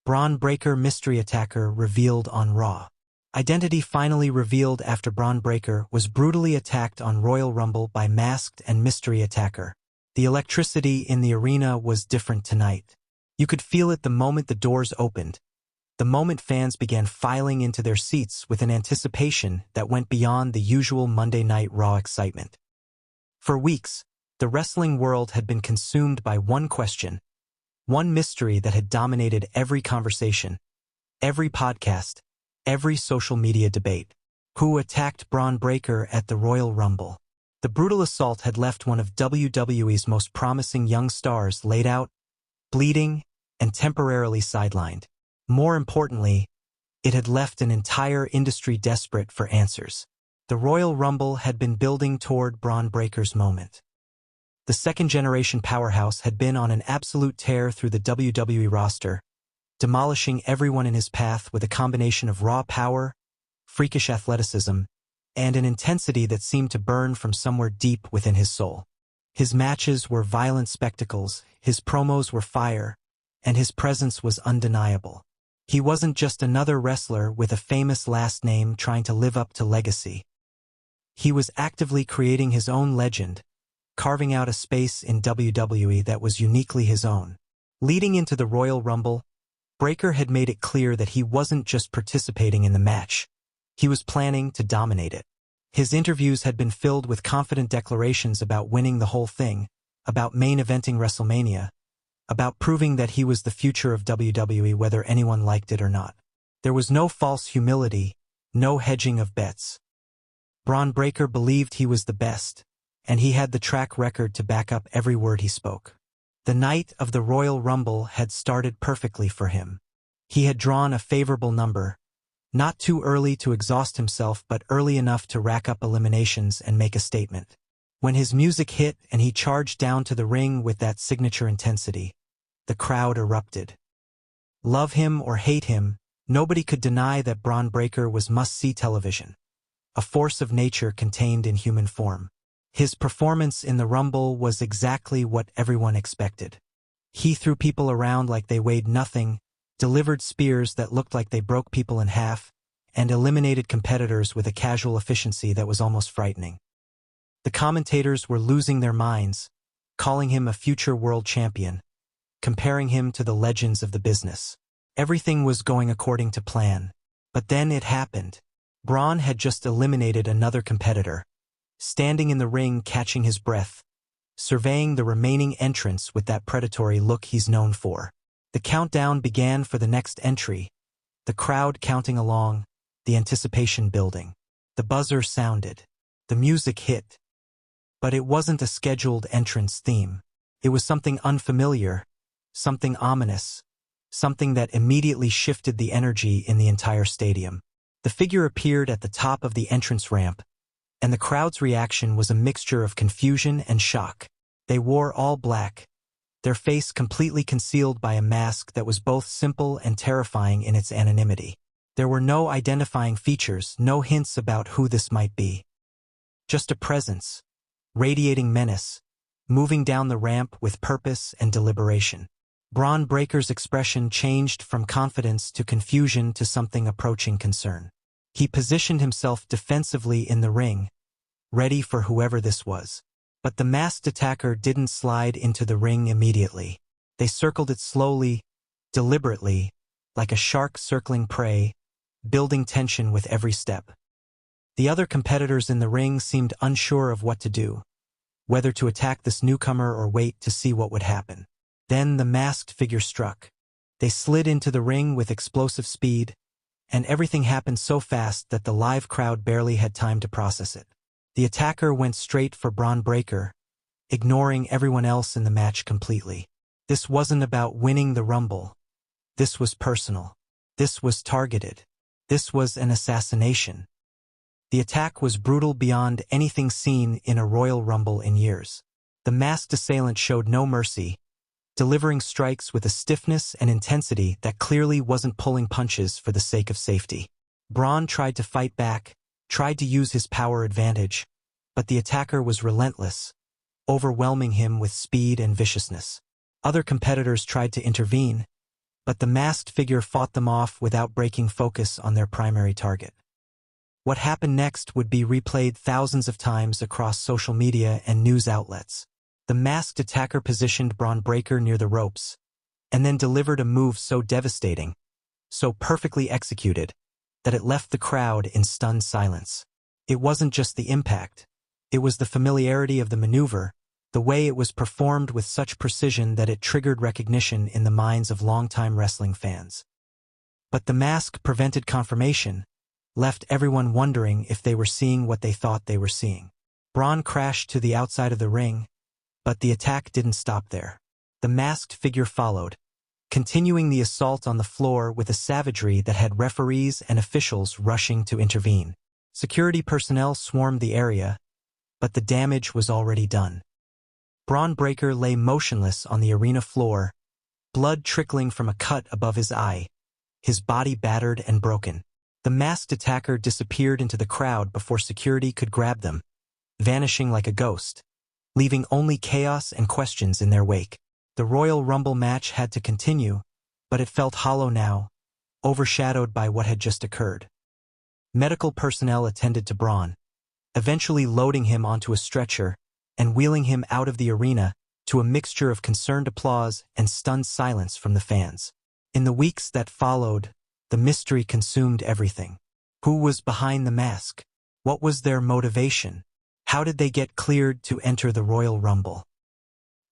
Bron Breakker mystery attacker revealed on Raw. Identity finally revealed after Bron Breakker was brutally attacked on Royal Rumble by masked and mystery attacker. The electricity in the arena was different tonight. You could feel it the moment the doors opened, the moment fans began filing into their seats with an anticipation that went beyond the usual Monday Night Raw excitement. For weeks, the wrestling world had been consumed by one question, one mystery that had dominated every conversation, every podcast, every social media debate. Who attacked Bron Breakker at the Royal Rumble? The brutal assault had left one of WWE's most promising young stars laid out, bleeding, and temporarily sidelined. More importantly, it had left an entire industry desperate for answers. The Royal Rumble had been building toward Bron Breakker's moment. The second-generation powerhouse had been on an absolute tear through the WWE roster, demolishing everyone in his path with a combination of raw power, freakish athleticism, and an intensity that seemed to burn from somewhere deep within his soul. His matches were violent spectacles, his promos were fire, and his presence was undeniable. He wasn't just another wrestler with a famous last name trying to live up to legacy. He was actively creating his own legend, carving out a space in WWE that was uniquely his own. Leading into the Royal Rumble, Breakker had made it clear that he wasn't just participating in the match. He was planning to dominate it. His interviews had been filled with confident declarations about winning the whole thing, about main eventing WrestleMania, about proving that he was the future of WWE whether anyone liked it or not. There was no false humility, no hedging of bets. Bron Breakker believed he was the best, and he had the track record to back up every word he spoke. The night of the Royal Rumble had started perfectly for him. He had drawn a favorable number, not too early to exhaust himself but early enough to rack up eliminations and make a statement. When his music hit and he charged down to the ring with that signature intensity, the crowd erupted. Love him or hate him, nobody could deny that Bron Breakker was must-see television, a force of nature contained in human form. His performance in the Rumble was exactly what everyone expected. He threw people around like they weighed nothing, delivered spears that looked like they broke people in half, and eliminated competitors with a casual efficiency that was almost frightening. The commentators were losing their minds, calling him a future world champion, comparing him to the legends of the business. Everything was going according to plan. But then it happened. Bron had just eliminated another competitor, standing in the ring catching his breath, surveying the remaining entrants with that predatory look he's known for. The countdown began for the next entry, the crowd counting along, the anticipation building. The buzzer sounded. The music hit. But it wasn't a scheduled entrance theme. It was something unfamiliar, something ominous, something that immediately shifted the energy in the entire stadium. The figure appeared at the top of the entrance ramp, and the crowd's reaction was a mixture of confusion and shock. They wore all black, their face completely concealed by a mask that was both simple and terrifying in its anonymity. There were no identifying features, no hints about who this might be. Just a presence, radiating menace, moving down the ramp with purpose and deliberation. Bron Breakker's expression changed from confidence to confusion to something approaching concern. He positioned himself defensively in the ring, ready for whoever this was. But the masked attacker didn't slide into the ring immediately. They circled it slowly, deliberately, like a shark circling prey, building tension with every step. The other competitors in the ring seemed unsure of what to do, whether to attack this newcomer or wait to see what would happen. Then the masked figure struck. They slid into the ring with explosive speed, and everything happened so fast that the live crowd barely had time to process it. The attacker went straight for Bron Breakker, ignoring everyone else in the match completely. This wasn't about winning the Rumble. This was personal. This was targeted. This was an assassination. The attack was brutal beyond anything seen in a Royal Rumble in years. The masked assailant showed no mercy, delivering strikes with a stiffness and intensity that clearly wasn't pulling punches for the sake of safety. Bron tried to fight back, tried to use his power advantage, but the attacker was relentless, overwhelming him with speed and viciousness. Other competitors tried to intervene, but the masked figure fought them off without breaking focus on their primary target. What happened next would be replayed thousands of times across social media and news outlets. The masked attacker positioned Bron Breakker near the ropes, and then delivered a move so devastating, so perfectly executed, that it left the crowd in stunned silence. It wasn't just the impact, it was the familiarity of the maneuver, the way it was performed with such precision that it triggered recognition in the minds of longtime wrestling fans. But the mask prevented confirmation, left everyone wondering if they were seeing what they thought they were seeing. Bron crashed to the outside of the ring, but the attack didn't stop there. The masked figure followed, continuing the assault on the floor with a savagery that had referees and officials rushing to intervene. Security personnel swarmed the area, but the damage was already done. Bron Breakker lay motionless on the arena floor, blood trickling from a cut above his eye, his body battered and broken. The masked attacker disappeared into the crowd before security could grab them, vanishing like a ghost, leaving only chaos and questions in their wake. The Royal Rumble match had to continue, but it felt hollow now, overshadowed by what had just occurred. Medical personnel attended to Bron, eventually loading him onto a stretcher and wheeling him out of the arena to a mixture of concerned applause and stunned silence from the fans. In the weeks that followed, the mystery consumed everything. Who was behind the mask? What was their motivation? How did they get cleared to enter the Royal Rumble?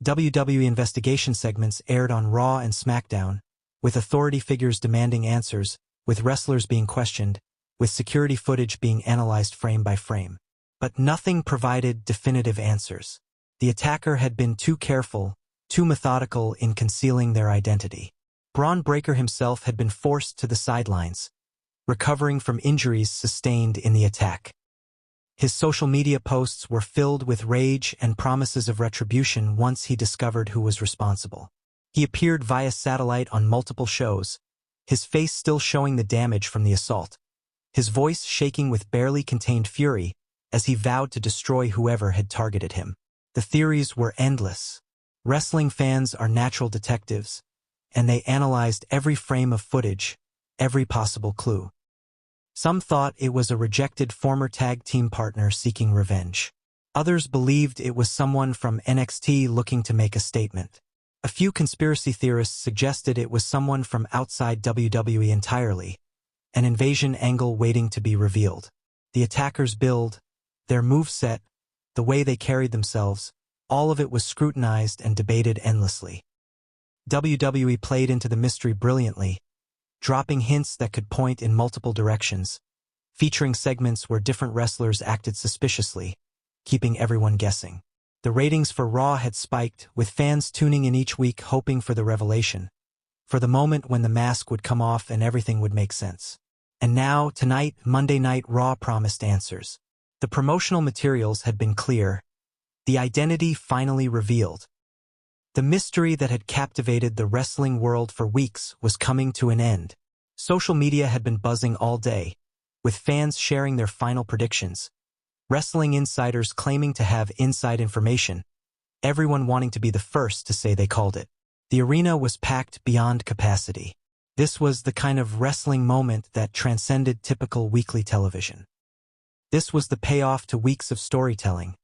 WWE investigation segments aired on Raw and SmackDown, with authority figures demanding answers, with wrestlers being questioned, with security footage being analyzed frame by frame. But nothing provided definitive answers. The attacker had been too careful, too methodical in concealing their identity. Bron Breakker himself had been forced to the sidelines, recovering from injuries sustained in the attack. His social media posts were filled with rage and promises of retribution once he discovered who was responsible. He appeared via satellite on multiple shows, his face still showing the damage from the assault, his voice shaking with barely contained fury as he vowed to destroy whoever had targeted him. The theories were endless. Wrestling fans are natural detectives, and they analyzed every frame of footage, every possible clue. Some thought it was a rejected former tag team partner seeking revenge. Others believed it was someone from NXT looking to make a statement. A few conspiracy theorists suggested it was someone from outside WWE entirely, an invasion angle waiting to be revealed. The attackers' build, their moveset, the way they carried themselves, all of it was scrutinized and debated endlessly. WWE played into the mystery brilliantly, dropping hints that could point in multiple directions, featuring segments where different wrestlers acted suspiciously, keeping everyone guessing. The ratings for Raw had spiked, with fans tuning in each week hoping for the revelation, for the moment when the mask would come off and everything would make sense. And now, tonight, Monday Night Raw promised answers. The promotional materials had been clear, the identity finally revealed. The mystery that had captivated the wrestling world for weeks was coming to an end. Social media had been buzzing all day, with fans sharing their final predictions, wrestling insiders claiming to have inside information, everyone wanting to be the first to say they called it. The arena was packed beyond capacity. This was the kind of wrestling moment that transcended typical weekly television. This was the payoff to weeks of storytelling,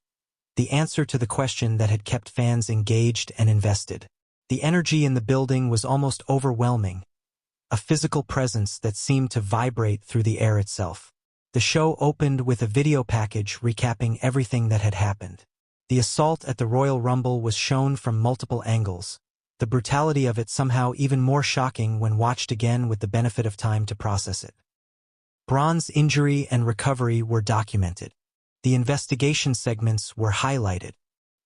the answer to the question that had kept fans engaged and invested. The energy in the building was almost overwhelming, a physical presence that seemed to vibrate through the air itself. The show opened with a video package recapping everything that had happened. The assault at the Royal Rumble was shown from multiple angles, the brutality of it somehow even more shocking when watched again with the benefit of time to process it. Bron's injury and recovery were documented. The investigation segments were highlighted.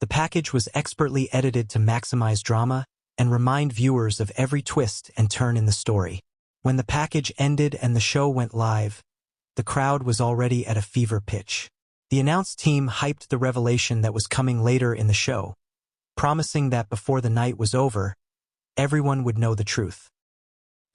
The package was expertly edited to maximize drama and remind viewers of every twist and turn in the story. When the package ended and the show went live, the crowd was already at a fever pitch. The announce team hyped the revelation that was coming later in the show, promising that before the night was over, everyone would know the truth.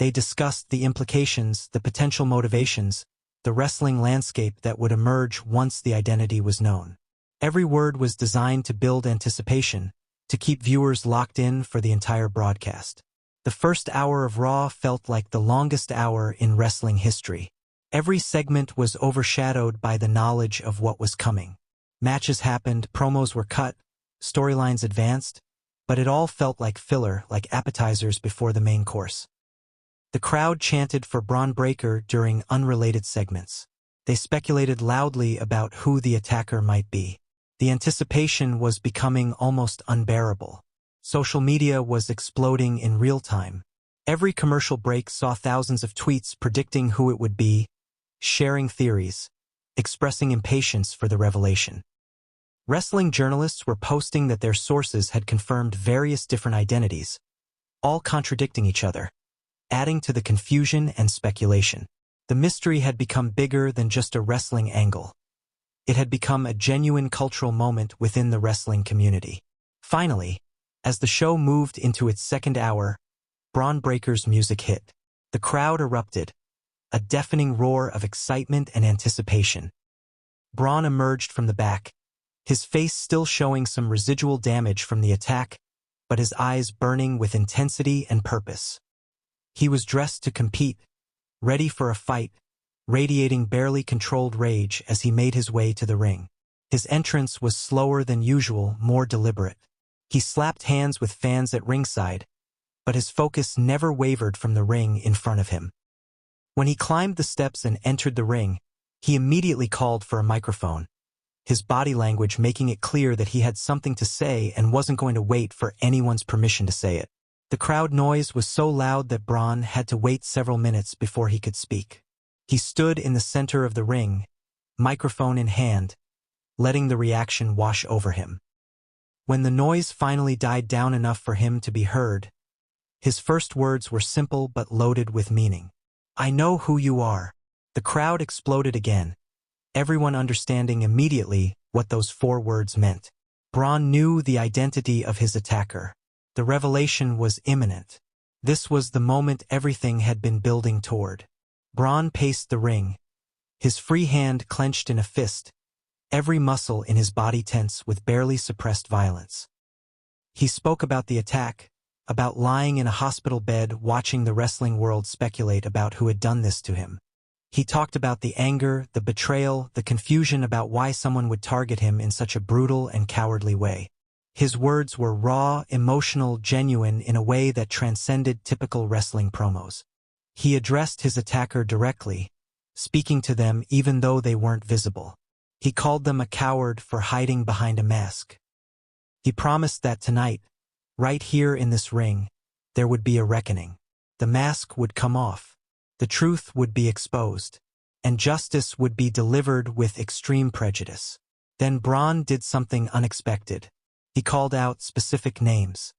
They discussed the implications, the potential motivations, the wrestling landscape that would emerge once the identity was known. Every word was designed to build anticipation, to keep viewers locked in for the entire broadcast. The first hour of Raw felt like the longest hour in wrestling history. Every segment was overshadowed by the knowledge of what was coming. Matches happened, promos were cut, storylines advanced, but it all felt like filler, like appetizers before the main course. The crowd chanted for Bron Breakker during unrelated segments. They speculated loudly about who the attacker might be. The anticipation was becoming almost unbearable. Social media was exploding in real time. Every commercial break saw thousands of tweets predicting who it would be, sharing theories, expressing impatience for the revelation. Wrestling journalists were posting that their sources had confirmed various different identities, all contradicting each other, adding to the confusion and speculation. The mystery had become bigger than just a wrestling angle. It had become a genuine cultural moment within the wrestling community. Finally, as the show moved into its second hour, Bron Breakker's music hit. The crowd erupted, a deafening roar of excitement and anticipation. Bron emerged from the back, his face still showing some residual damage from the attack, but his eyes burning with intensity and purpose. He was dressed to compete, ready for a fight, radiating barely controlled rage as he made his way to the ring. His entrance was slower than usual, more deliberate. He slapped hands with fans at ringside, but his focus never wavered from the ring in front of him. When he climbed the steps and entered the ring, he immediately called for a microphone, his body language making it clear that he had something to say and wasn't going to wait for anyone's permission to say it. The crowd noise was so loud that Bron had to wait several minutes before he could speak. He stood in the center of the ring, microphone in hand, letting the reaction wash over him. When the noise finally died down enough for him to be heard, his first words were simple but loaded with meaning. "I know who you are." The crowd exploded again, everyone understanding immediately what those 4 words meant. Bron knew the identity of his attacker. The revelation was imminent. This was the moment everything had been building toward. Bron paced the ring, his free hand clenched in a fist, every muscle in his body tense with barely suppressed violence. He spoke about the attack, about lying in a hospital bed watching the wrestling world speculate about who had done this to him. He talked about the anger, the betrayal, the confusion about why someone would target him in such a brutal and cowardly way. His words were raw, emotional, genuine in a way that transcended typical wrestling promos. He addressed his attacker directly, speaking to them even though they weren't visible. He called them a coward for hiding behind a mask. He promised that tonight, right here in this ring, there would be a reckoning. The mask would come off, the truth would be exposed, and justice would be delivered with extreme prejudice. Then Bron did something unexpected. He called out specific names.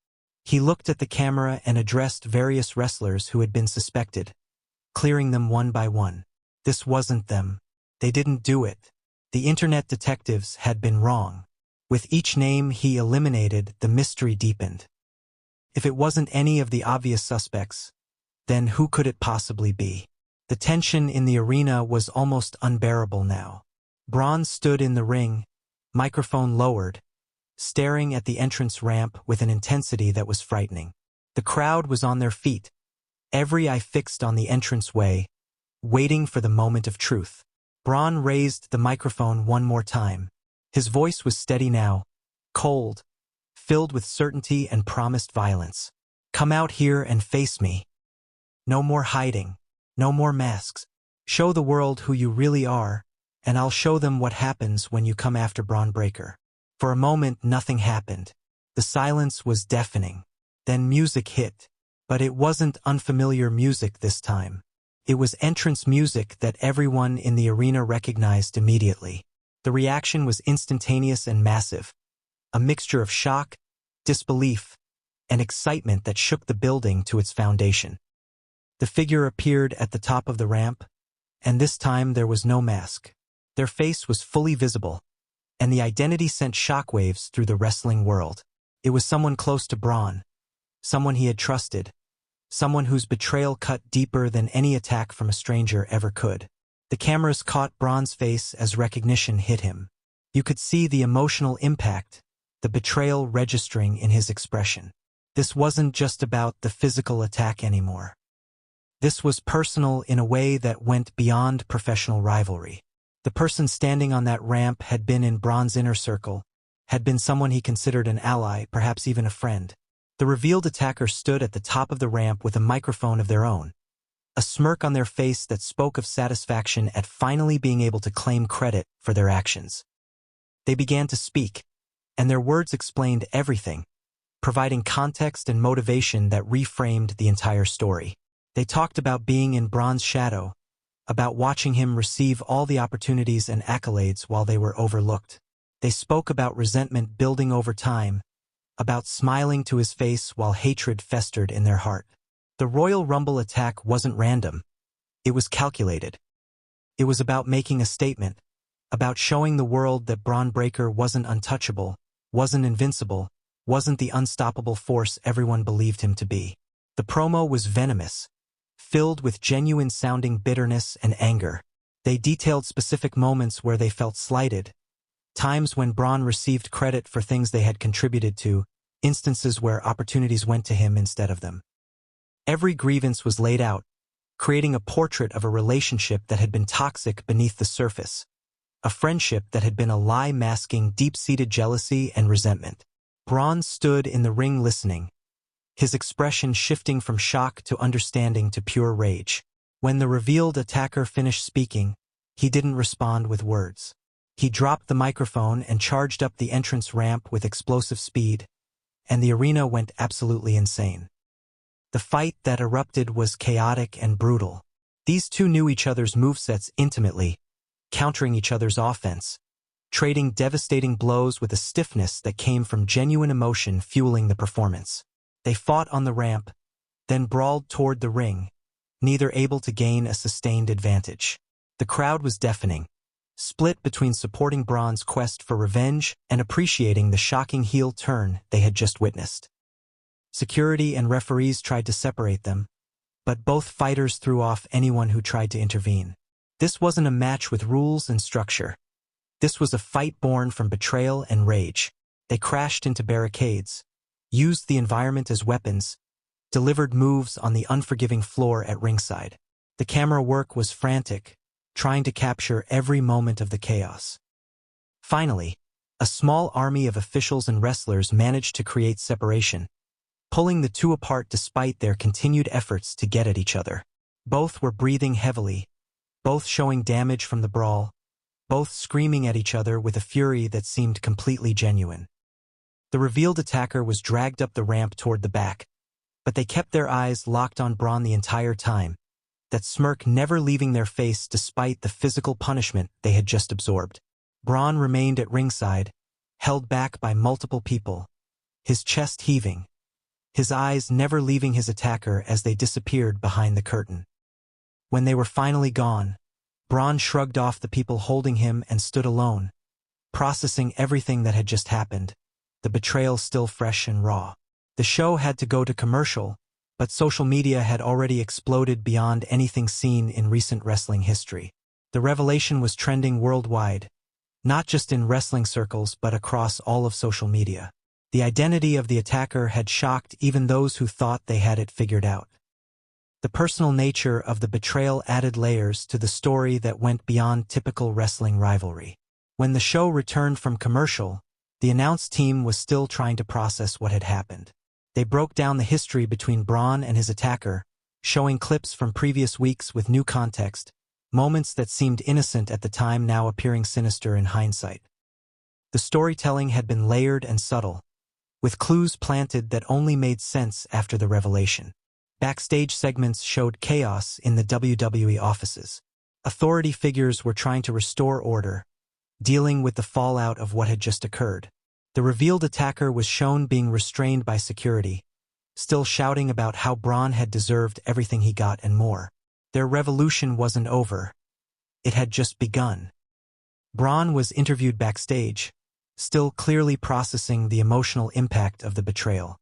He looked at the camera and addressed various wrestlers who had been suspected, clearing them one by one. This wasn't them. They didn't do it. The internet detectives had been wrong. With each name he eliminated, the mystery deepened. If it wasn't any of the obvious suspects, then who could it possibly be? The tension in the arena was almost unbearable now. Bron stood in the ring, microphone lowered, staring at the entrance ramp with an intensity that was frightening. The crowd was on their feet, every eye fixed on the entranceway, waiting for the moment of truth. Bron raised the microphone one more time. His voice was steady now, cold, filled with certainty and promised violence. "Come out here and face me. No more hiding, no more masks. Show the world who you really are, and I'll show them what happens when you come after Bron Breakker." For a moment, nothing happened. The silence was deafening. Then music hit. But it wasn't unfamiliar music this time. It was entrance music that everyone in the arena recognized immediately. The reaction was instantaneous and massive, a mixture of shock, disbelief, and excitement that shook the building to its foundation. The figure appeared at the top of the ramp, and this time there was no mask. Their face was fully visible, and the identity sent shockwaves through the wrestling world. It was someone close to Bron, someone he had trusted, someone whose betrayal cut deeper than any attack from a stranger ever could. The cameras caught Bron's face as recognition hit him. You could see the emotional impact, the betrayal registering in his expression. This wasn't just about the physical attack anymore. This was personal in a way that went beyond professional rivalry. The person standing on that ramp had been in Bron's inner circle, had been someone he considered an ally, perhaps even a friend. The revealed attacker stood at the top of the ramp with a microphone of their own, a smirk on their face that spoke of satisfaction at finally being able to claim credit for their actions. They began to speak, and their words explained everything, providing context and motivation that reframed the entire story. They talked about being in Bron's shadow, about watching him receive all the opportunities and accolades while they were overlooked. They spoke about resentment building over time, about smiling to his face while hatred festered in their heart. The Royal Rumble attack wasn't random. It was calculated. It was about making a statement, about showing the world that Bron Breakker wasn't untouchable, wasn't invincible, wasn't the unstoppable force everyone believed him to be. The promo was venomous, filled with genuine-sounding bitterness and anger. They detailed specific moments where they felt slighted, times when Bron received credit for things they had contributed to, instances where opportunities went to him instead of them. Every grievance was laid out, creating a portrait of a relationship that had been toxic beneath the surface, a friendship that had been a lie masking deep-seated jealousy and resentment. Bron stood in the ring listening, his expression shifting from shock to understanding to pure rage. When the revealed attacker finished speaking, he didn't respond with words. He dropped the microphone and charged up the entrance ramp with explosive speed, and the arena went absolutely insane. The fight that erupted was chaotic and brutal. These two knew each other's movesets intimately, countering each other's offense, trading devastating blows with a stiffness that came from genuine emotion fueling the performance. They fought on the ramp, then brawled toward the ring, neither able to gain a sustained advantage. The crowd was deafening, split between supporting Bron's quest for revenge and appreciating the shocking heel turn they had just witnessed. Security and referees tried to separate them, but both fighters threw off anyone who tried to intervene. This wasn't a match with rules and structure. This was a fight born from betrayal and rage. They crashed into barricades, used the environment as weapons, delivered moves on the unforgiving floor at ringside. The camera work was frantic, trying to capture every moment of the chaos. Finally, a small army of officials and wrestlers managed to create separation, pulling the two apart despite their continued efforts to get at each other. Both were breathing heavily, both showing damage from the brawl, both screaming at each other with a fury that seemed completely genuine. The revealed attacker was dragged up the ramp toward the back, but they kept their eyes locked on Bron the entire time, that smirk never leaving their face despite the physical punishment they had just absorbed. Bron remained at ringside, held back by multiple people, his chest heaving, his eyes never leaving his attacker as they disappeared behind the curtain. When they were finally gone, Bron shrugged off the people holding him and stood alone, processing everything that had just happened, the betrayal still fresh and raw. The show had to go to commercial, but social media had already exploded beyond anything seen in recent wrestling history. The revelation was trending worldwide, not just in wrestling circles but across all of social media. The identity of the attacker had shocked even those who thought they had it figured out. The personal nature of the betrayal added layers to the story that went beyond typical wrestling rivalry. When the show returned from commercial, the announce team was still trying to process what had happened. They broke down the history between Bron and his attacker, showing clips from previous weeks with new context, moments that seemed innocent at the time now appearing sinister in hindsight. The storytelling had been layered and subtle, with clues planted that only made sense after the revelation. Backstage segments showed chaos in the WWE offices. Authority figures were trying to restore order, dealing with the fallout of what had just occurred. The revealed attacker was shown being restrained by security, still shouting about how Bron had deserved everything he got and more. Their revolution wasn't over. It had just begun. Bron was interviewed backstage, still clearly processing the emotional impact of the betrayal.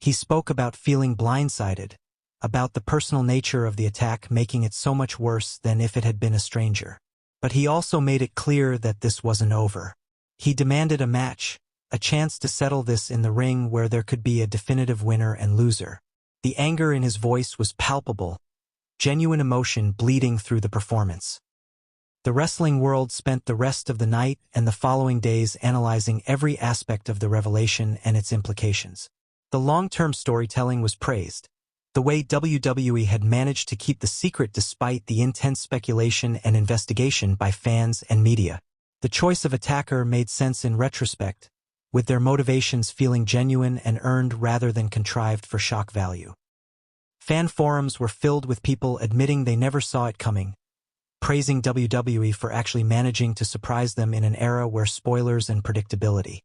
He spoke about feeling blindsided, about the personal nature of the attack making it so much worse than if it had been a stranger. But he also made it clear that this wasn't over. He demanded a match, a chance to settle this in the ring where there could be a definitive winner and loser. The anger in his voice was palpable, genuine emotion bleeding through the performance. The wrestling world spent the rest of the night and the following days analyzing every aspect of the revelation and its implications. The long-term storytelling was praised. The way WWE had managed to keep the secret despite the intense speculation and investigation by fans and media. The choice of attacker made sense in retrospect, with their motivations feeling genuine and earned rather than contrived for shock value. Fan forums were filled with people admitting they never saw it coming, praising WWE for actually managing to surprise them in an era where spoilers and predictability